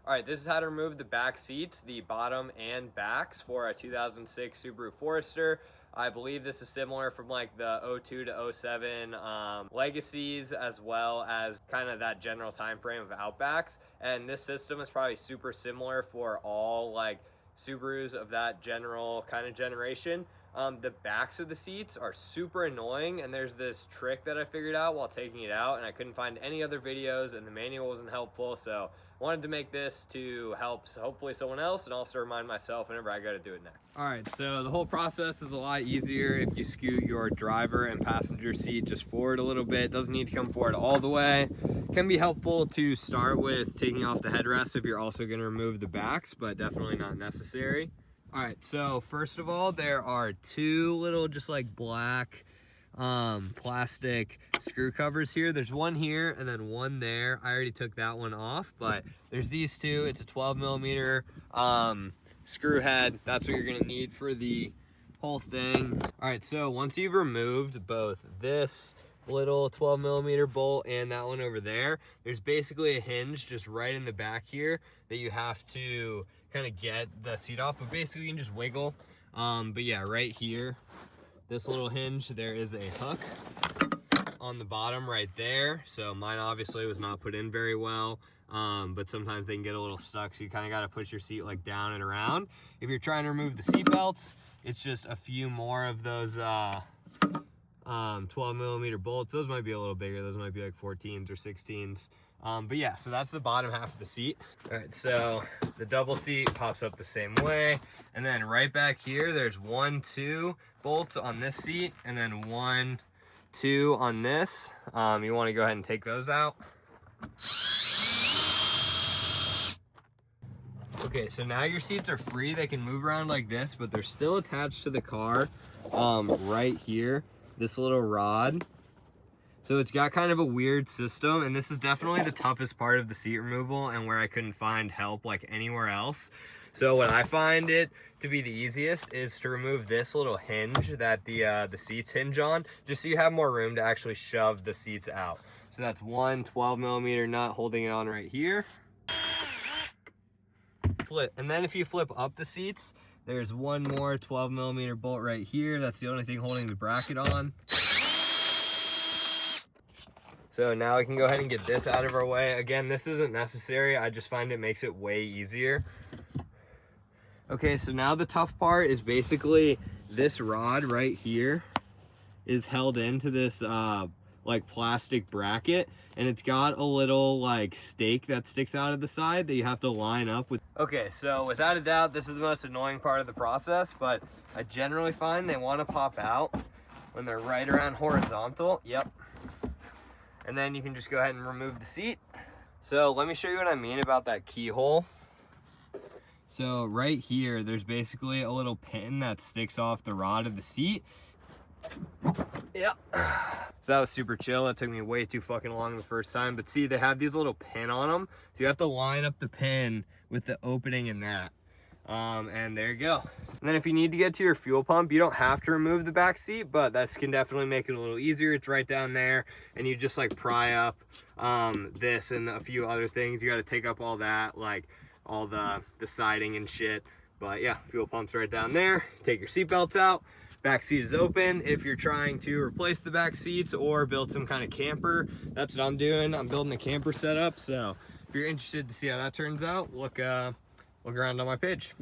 All right, this is how to remove the back seats, the bottom and backs for a 2006 Subaru Forester. I believe this is similar from like the 02 to 07 legacies, as well as kind of that general time frame of Outbacks. And this system is probably super similar for all like Subarus of that general kind of generation. The backs of the seats are super annoying, and there's this trick that I figured out while taking it out, and I couldn't find any other videos, and the manual wasn't helpful, so I wanted to make this to help hopefully someone else and also remind myself whenever I go to do it next. All right, so the whole process is a lot easier if you scoot your driver and passenger seat just forward a little bit. It doesn't need to come forward all the way. It can be helpful to start with taking off the headrest if you're also going to remove the backs, but definitely not necessary. All right, so first of all, there are two little just like black plastic screw covers here. There's one here and then one there. I already took that one off, but there's these two. It's a 12 millimeter screw head. That's what you're gonna need for the whole thing. All right, so once you've removed both this little 12 millimeter bolt and that one over there, there's basically a hinge just right in the back here that you have to kind of get the seat off, but basically you can just wiggle. But yeah, right here, this little hinge, there is a hook on the bottom right there. So mine obviously was not put in very well, but sometimes they can get a little stuck, so you kind of got to push your seat like down and around. If you're trying to remove the seat belts, it's just a few more of those 12 millimeter bolts. Those might be a little bigger. Those might be like 14s or 16s. But yeah, so that's the bottom half of the seat. All right, so the double seat pops up the same way. And then right back here, there's 1, 2 bolts on this seat, and then 1, 2 on this. You want to go ahead and take those out. Okay, so now your seats are free. They can move around like this, but they're still attached to the car right here, this little rod. So it's got kind of a weird system, and this is definitely the toughest part of the seat removal and where I couldn't find help like anywhere else. So what I find it to be the easiest is to remove this little hinge that the seats hinge on, just so you have more room to actually shove the seats out. So that's one 12 millimeter nut holding it on right here. Flip, and then if you flip up the seats, there's one more 12 millimeter bolt right here. That's the only thing holding the bracket on. So now we can go ahead and get this out of our way. Again, this isn't necessary. I just find it makes it way easier. Okay, so now the tough part is basically this rod right here is held into this like plastic bracket, and it's got a little like stake that sticks out of the side that you have to line up with. Okay, so without a doubt, this is the most annoying part of the process, but I generally find they want to pop out when they're right around horizontal. Yep. And then you can just go ahead and remove the seat. So let me show you what I mean about that keyhole. So right here, there's basically a little pin that sticks off the rod of the seat. Yep. So that was super chill. It took me way too fucking long the first time. But see, they have these little pin on them. So you have to line up the pin with the opening in that. And there you go. And then if you need to get to your fuel pump, you don't have to remove the back seat, but this can definitely make it a little easier. It's right down there, and you just like pry up this and a few other things. You got to take up all that, like all the siding and shit. But yeah, fuel pump's right down there. Take your seat belts out. Back seat is open. If you're trying to replace the back seats or build some kind of camper, that's what I'm doing. I'm building a camper setup. So if you're interested to see how that turns out, look around on my page.